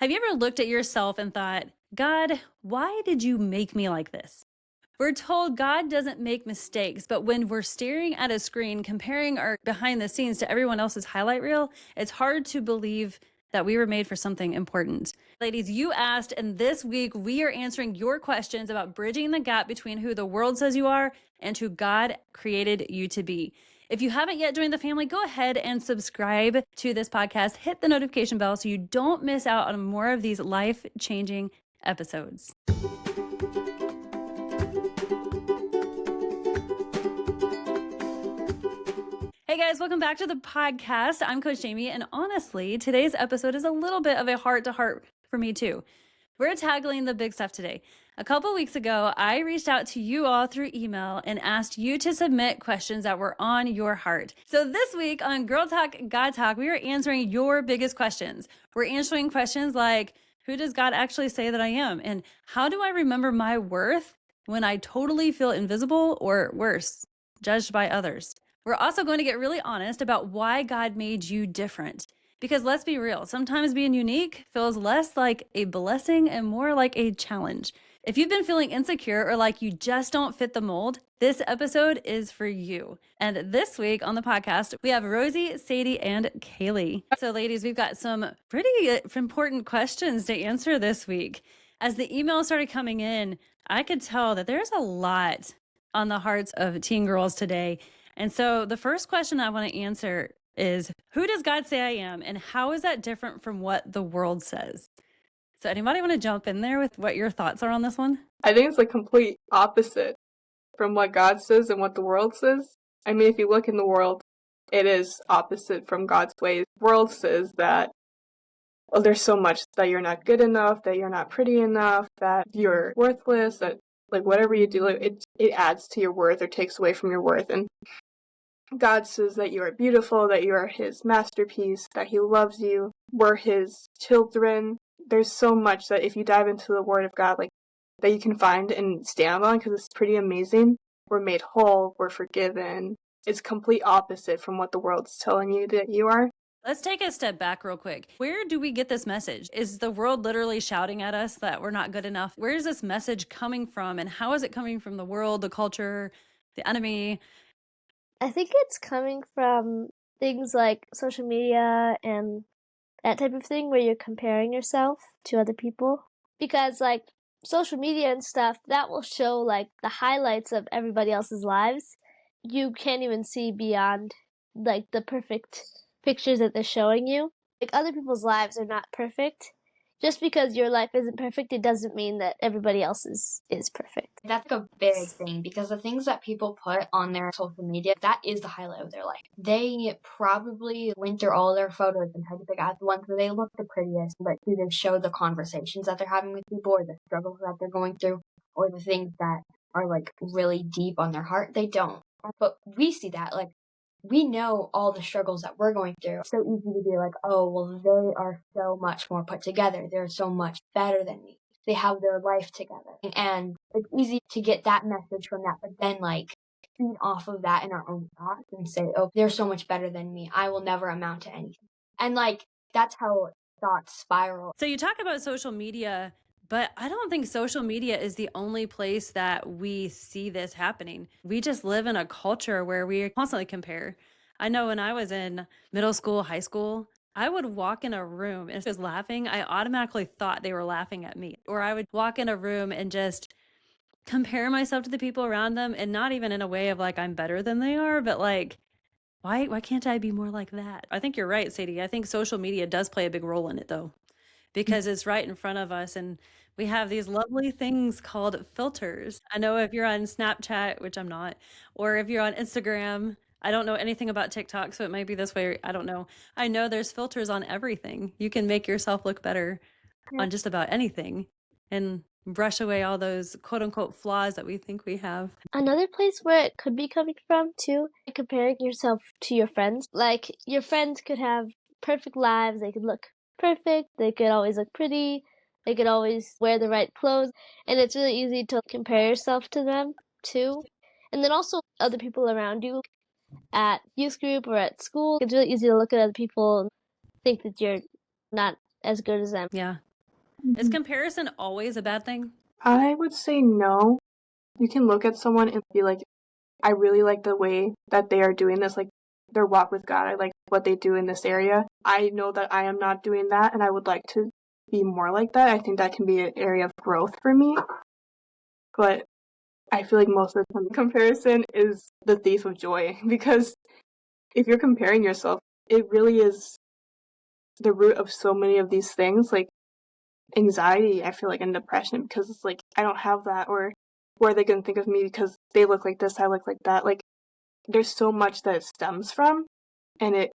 Have you ever looked at yourself and thought, God, why did you make me like this? We're told God doesn't make mistakes, but when we're staring at a screen, comparing our behind the scenes to everyone else's highlight reel, it's hard to believe that we were made for something important. Ladies, you asked, and this week we are answering your questions about bridging the gap between who the world says you are and who God created you to be. If you haven't yet joined the family, go ahead and subscribe to this podcast. Hit the notification bell so you don't miss out on more of these life-changing episodes. Hey guys, welcome back to the podcast. I'm Coach Jamie, and honestly, today's episode is a little bit of a heart-to-heart for me too. We're tackling the big stuff today. A couple weeks ago, I reached out to you all through email and asked you to submit questions that were on your heart. So this week on Girl Talk, God Talk, we are answering your biggest questions. We're answering questions like, who does God actually say that I am? And how do I remember my worth when I totally feel invisible or worse, judged by others? We're also going to get really honest about why God made you different. Because let's be real, sometimes being unique feels less like a blessing and more like a challenge. If you've been feeling insecure or like you just don't fit the mold, this episode is for you. And this week on the podcast, we have Rosie, Sadie, and Kaylee. So ladies, we've got some pretty important questions to answer this week. As the emails started coming in, I could tell that there's a lot on the hearts of teen girls today. And so the first question I want to answer is, who does God say I am, and how is that different from what the world says? So anybody want to jump in there with what your thoughts are on this one? I think it's the complete opposite from what God says and what the world says. I mean, if you look in the world, it is opposite from God's ways. The world says that, well, there's so much that you're not good enough, that you're not pretty enough, that you're worthless, that like whatever you do, it adds to your worth or takes away from your worth. And God says that you are beautiful, that you are His masterpiece, that He loves you, we're His children. There's so much that if you dive into the Word of God, like that you can find and stand on, because it's pretty amazing. We're made whole, we're forgiven. It's complete opposite from what the world's telling you that you are. Let's take a step back real quick. Where do we get this message? Is the world literally shouting at us that we're not good enough? Where is this message coming from, and how is it coming from the world, the culture, the enemy? I think it's coming from things like social media and that type of thing where you're comparing yourself to other people. Because like social media and stuff, that will show like the highlights of everybody else's lives. You can't even see beyond like the perfect pictures that they're showing you. Like other people's lives are not perfect. Just because your life isn't perfect, it doesn't mean that everybody else's is perfect. That's a big thing, because the things that people put on their social media, that is the highlight of their life. They probably went through all their photos and tried to pick out the ones where they look the prettiest, but do they show the conversations that they're having with people, or the struggles that they're going through, or the things that are like really deep on their heart? They don't. But we see that, like, we know all the struggles that we're going through. It's so easy to be like, oh, well, they are so much more put together. They're so much better than me. They have their life together. And it's easy to get that message from that, but then like feed off of that in our own thoughts and say, oh, they're so much better than me. I will never amount to anything. And like, that's how thoughts spiral. So you talk about social media, but I don't think social media is the only place that we see this happening. We just live in a culture where we constantly compare. I know when I was in middle school, high school, I would walk in a room and if I was laughing, I automatically thought they were laughing at me. Or I would walk in a room and just compare myself to the people around them, and not even in a way of like I'm better than they are, but like, why can't I be more like that? I think you're right, Sadie. I think social media does play a big role in it though, because it's right in front of us, and we have these lovely things called filters. I know if you're on Snapchat, which I'm not, or if you're on Instagram, I don't know anything about TikTok, so it might be this way. I don't know. I know there's filters on everything. You can make yourself look better on just about anything and brush away all those quote unquote flaws that we think we have. Another place where it could be coming from too, comparing yourself to your friends. Like your friends could have perfect lives, they could look perfect, they could always look pretty, they could always wear the right clothes, and it's really easy to compare yourself to them too. And then also other people around you at youth group or at school. It's really easy to look at other people and think that you're not as good as them. Yeah. Is comparison always a bad thing? I would say no. You can look at someone and be like, I really like the way that they are doing this, like their walk with God. I like what they do in this area. I know that I am not doing that, and I would like to be more like that. I think that can be an area of growth for me. But I feel like most of the time comparison is the thief of joy, because if you're comparing yourself, it really is the root of so many of these things, like anxiety, I feel like, and depression, because it's like, I don't have that, or what are they going to think of me because they look like this, I look like that. Like, there's so much that it stems from, and it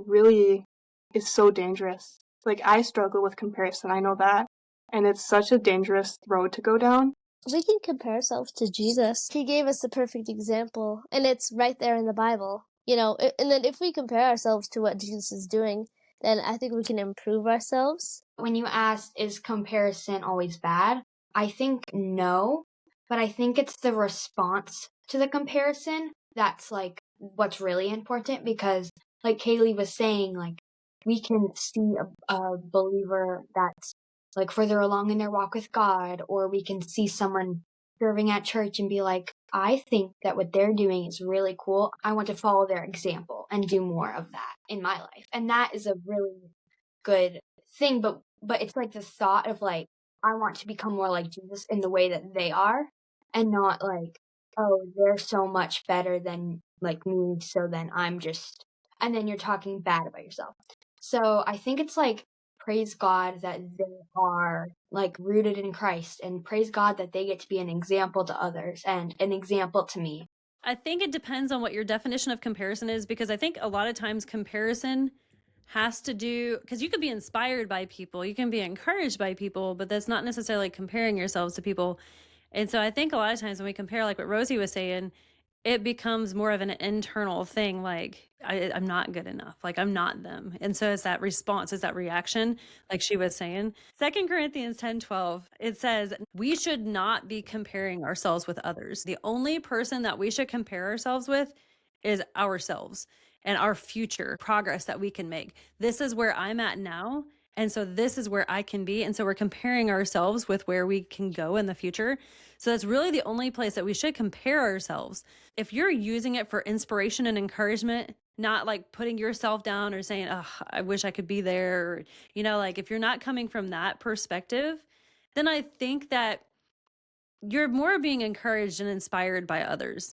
really is so dangerous. Like, I struggle with comparison, I know that, and it's such a dangerous road to go down. We can compare ourselves to Jesus. He gave us the perfect example, and it's right there in the Bible. And then if we compare ourselves to what Jesus is doing, then I think we can improve ourselves. When you asked, is comparison always bad? I think no, but I think it's the response to the comparison that's like what's really important, because like Kaylee was saying, like we can see a believer that's like further along in their walk with God, or we can see someone serving at church and be like, I think that what they're doing is really cool. I want to follow their example and do more of that in my life. And that is a really good thing, but it's like the thought of like, I want to become more like Jesus in the way that they are, and not like, oh, they're so much better than like me, so then I'm just, and then you're talking bad about yourself. So I think it's like, praise God that they are like rooted in Christ, and praise God that they get to be an example to others and an example to me. I think it depends on what your definition of comparison is, because I think a lot of times comparison has to do, because you could be inspired by people, you can be encouraged by people, but that's not necessarily comparing yourselves to people. And so I think a lot of times when we compare, like what Rosie was saying, it becomes more of an internal thing. Like I'm not good enough. Like I'm not them. And so it's that response, it's that reaction, like she was saying. 2 Corinthians 10:12, it says, we should not be comparing ourselves with others. The only person that we should compare ourselves with is ourselves and our future progress that we can make. This is where I'm at now. And so this is where I can be. And so we're comparing ourselves with where we can go in the future. So that's really the only place that we should compare ourselves. If you're using it for inspiration and encouragement, not like putting yourself down or saying, oh, I wish I could be there. Or, like if you're not coming from that perspective, then I think that you're more being encouraged and inspired by others.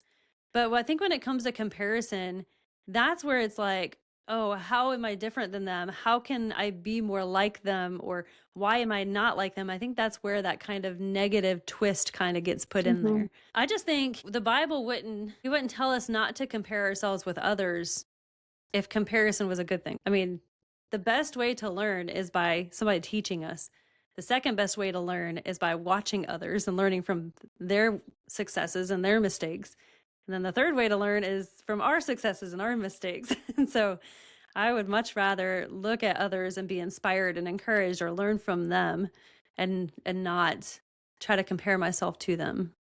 But I think when it comes to comparison, that's where it's like, oh, how am I different than them? How can I be more like them? Or why am I not like them? I think that's where that kind of negative twist kind of gets put in there. I just think the Bible wouldn't tell us not to compare ourselves with others if comparison was a good thing. I mean, the best way to learn is by somebody teaching us. The second best way to learn is by watching others and learning from their successes and their mistakes. And then the third way to learn is from our successes and our mistakes. And so I would much rather look at others and be inspired and encouraged or learn from them and not try to compare myself to them.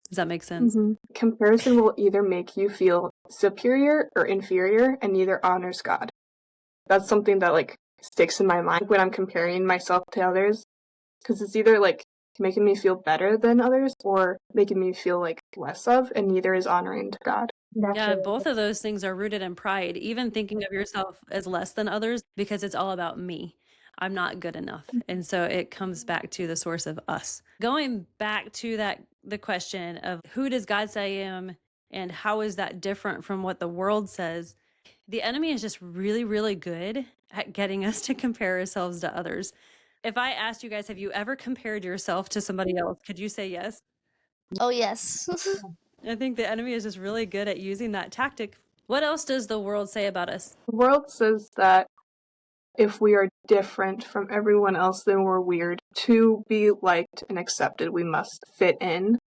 Does that make sense? Comparison will either make you feel superior or inferior, and neither honors God. That's something that like sticks in my mind when I'm comparing myself to others, because it's either like making me feel better than others or making me feel like less of, and neither is honoring to God. Yeah, both of those things are rooted in pride, even thinking of yourself as less than others, because it's all about me. I'm not good enough. And so it comes back to the source of us. Going back to the question of who does God say I am and how is that different from what the world says? The enemy is just really, really good at getting us to compare ourselves to others. If I asked you guys, have you ever compared yourself to somebody else? Could you say yes? Oh, yes. I think the enemy is just really good at using that tactic. What else does the world say about us? The world says that if we are different from everyone else, then we're weird. To be liked and accepted, we must fit in,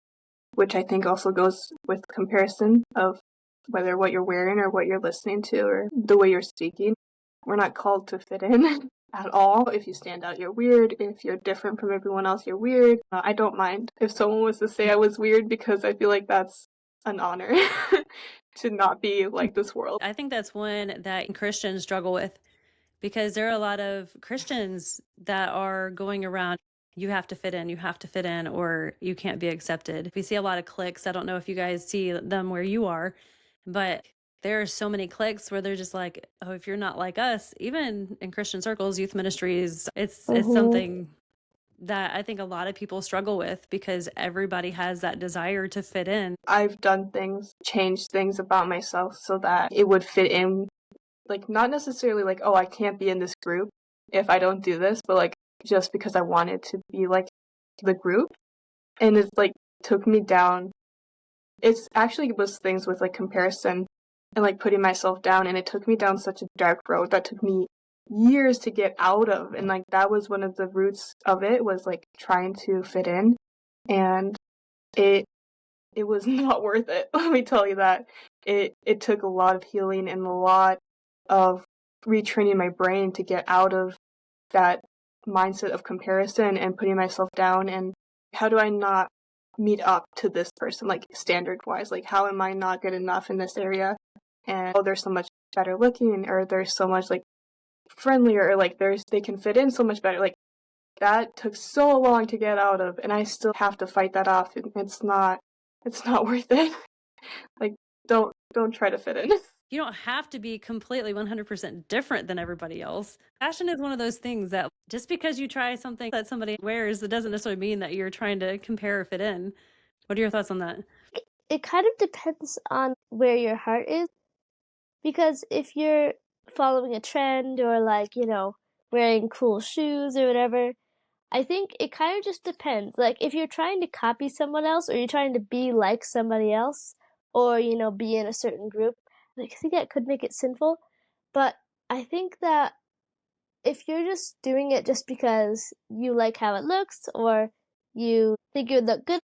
which I think also goes with comparison of whether what you're wearing or what you're listening to or the way you're speaking. We're not called to fit in at all. If you stand out, you're weird. If you're different from everyone else, you're weird. I don't mind if someone was to say I was weird, because I feel like that's an honor to not be like this world. I think that's one that Christians struggle with, because there are a lot of Christians that are going around you have to fit in, or you can't be accepted. We see a lot of cliques. I don't know if you guys see them where you are, but there are so many cliques where they're just like, oh, if you're not like us, even in Christian circles, youth ministries, it's something that I think a lot of people struggle with because everybody has that desire to fit in. I've done things, changed things about myself so that it would fit in, like not necessarily like, oh, I can't be in this group if I don't do this, but like just because I wanted to be like the group. And it's like took me down. It's actually was things with like comparison and like putting myself down, and it took me down such a dark road that took me years to get out of. And like that was one of the roots of it, was like trying to fit in, and it was not worth it. Let me tell you that. It took a lot of healing and a lot of retraining my brain to get out of that mindset of comparison and putting myself down, and how do I not meet up to this person, like standard wise, like how am I not good enough in this area, and oh, they're so much better looking, or they're so much like friendlier, or like they can fit in so much better. Like that took so long to get out of, and I still have to fight that off, and it's not worth it. Like don't try to fit in. You don't have to be completely 100% different than everybody else. Fashion is one of those things that just because you try something that somebody wears, it doesn't necessarily mean that you're trying to compare or fit in. What are your thoughts on that? It kind of depends on where your heart is, because if you're following a trend or like, wearing cool shoes or whatever, I think it kind of just depends. Like if you're trying to copy someone else, or you're trying to be like somebody else, or, be in a certain group, like I think that could make it sinful. But I think that if you're just doing it just because you like how it looks, or you think you would look good,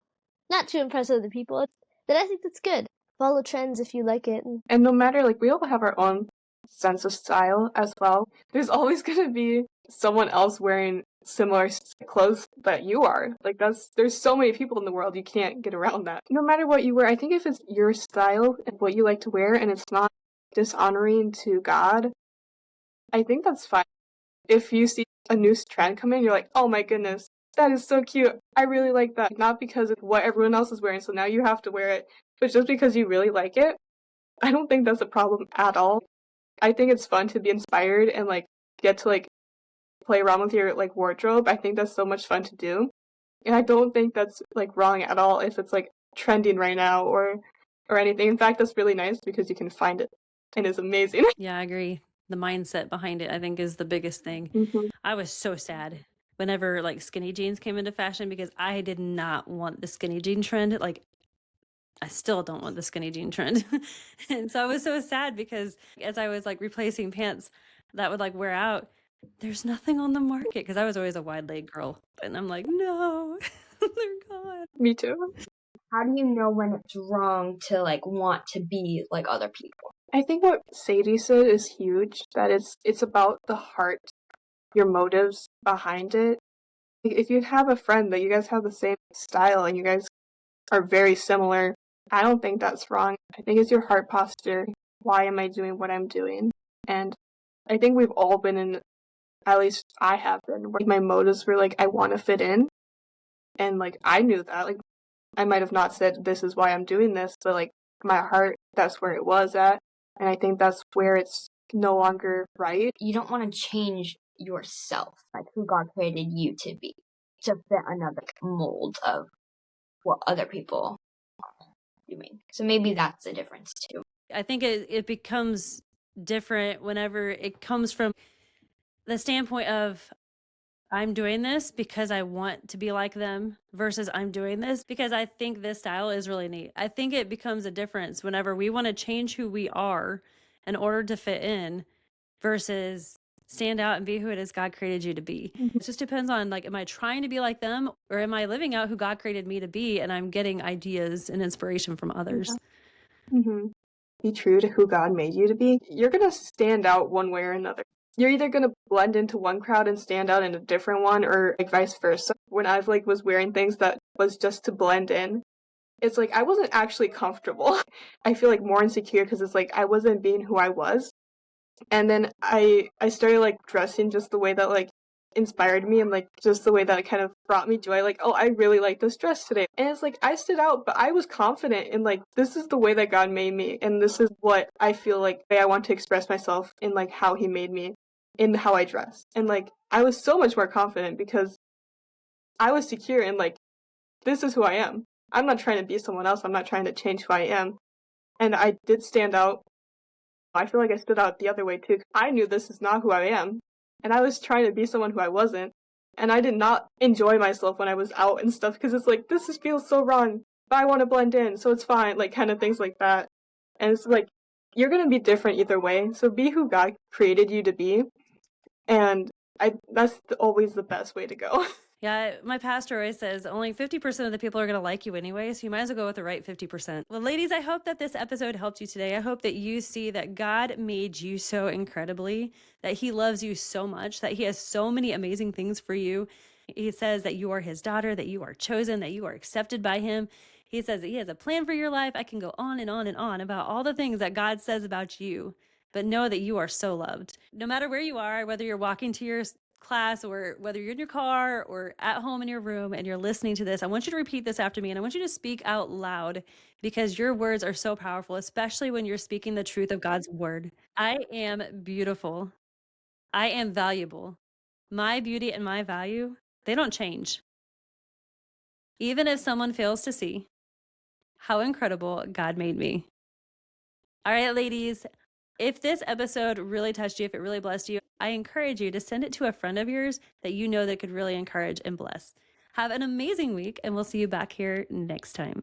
not to impress other people, then I think that's good. Follow trends if you like it. And no matter, like, we all have our own sense of style as well. There's always going to be someone else wearing similar clothes that you are. Like, there's so many people in the world, you can't get around that. No matter what you wear, I think if it's your style and what you like to wear, and it's not dishonoring to God, I think that's fine. If you see a new trend come in, you're like, oh my goodness, that is so cute. I really like that. Not because of what everyone else is wearing, so now you have to wear it, but just because you really like it. I don't think that's a problem at all. I think it's fun to be inspired and like get to like play around with your like wardrobe. I think that's so much fun to do. And I don't think that's like wrong at all if it's like trending right now or anything. In fact, that's really nice because you can find it and it's amazing. Yeah, I agree. The mindset behind it, I think, is the biggest thing. Mm-hmm. I was so sad whenever like skinny jeans came into fashion because I did not want the skinny jean trend. Like, I still don't want the skinny jean trend. And so I was so sad because as I was like replacing pants that would like wear out, there's nothing on the market, because I was always a wide leg girl. And I'm like, no, they're gone. Me too. How do you know when it's wrong to like want to be like other people? I think what Sadie said is huge, that it's about the heart, your motives behind it. If you have a friend that you guys have the same style and you guys are very similar, I don't think that's wrong. I think it's your heart posture. Why am I doing what I'm doing? And I think we've all been in, at least I have been, where my motives were like, I want to fit in. And like, I knew that. Like, I might have not said, this is why I'm doing this, but like, my heart, that's where it was at. And I think that's where it's no longer right. You don't want to change yourself, like who God created you to be, to fit another mold of what other people are doing. So maybe that's the difference too. I think it becomes different whenever it comes from the standpoint of, I'm doing this because I want to be like them, versus I'm doing this because I think this style is really neat. I think it becomes a difference whenever we want to change who we are in order to fit in versus stand out and be who it is God created you to be. Mm-hmm. It just depends on, like, am I trying to be like them, or am I living out who God created me to be and I'm getting ideas and inspiration from others? Mm-hmm. Be true to who God made you to be. You're going to stand out one way or another. You're either going to blend into one crowd and stand out in a different one, or like vice versa. When I've like was wearing things that was just to blend in, it's like I wasn't actually comfortable. I feel like more insecure because it's like I wasn't being who I was. And then I started like dressing just the way that like inspired me and like just the way that it kind of brought me joy. Like, oh, I really like this dress today. And it's like I stood out, but I was confident in like this is the way that God made me, and this is what I feel like I want to express myself in, like how he made me, in how I dress. And like I was so much more confident because I was secure in like this is who I am. I'm not trying to be someone else. I'm not trying to change who I am. And I did stand out. I feel like I stood out the other way too. I knew this is not who I am. And I was trying to be someone who I wasn't. And I did not enjoy myself when I was out and stuff because it's like, this feels so wrong. But I want to blend in, so it's fine. Like, kind of things like that. And it's like, you're going to be different either way. So be who God created you to be. And that's always the best way to go. Yeah, my pastor always says only 50% of the people are going to like you anyway, so you might as well go with the right 50%. Well, ladies, I hope that this episode helped you today. I hope that you see that God made you so incredibly, that he loves you so much, that he has so many amazing things for you. He says that you are his daughter, that you are chosen, that you are accepted by him. He says that he has a plan for your life. I can go on and on and on about all the things that God says about you, but know that you are so loved. No matter where you are, whether you're walking to your class or whether you're in your car or at home in your room and you're listening to this, I want you to repeat this after me, and I want you to speak out loud because your words are so powerful, especially when you're speaking the truth of God's word. I am beautiful. I am valuable. My beauty and my value, they don't change. Even if someone fails to see how incredible God made me. All right, ladies, if this episode really touched you, if it really blessed you, I encourage you to send it to a friend of yours that you know that could really encourage and bless. Have an amazing week, and we'll see you back here next time.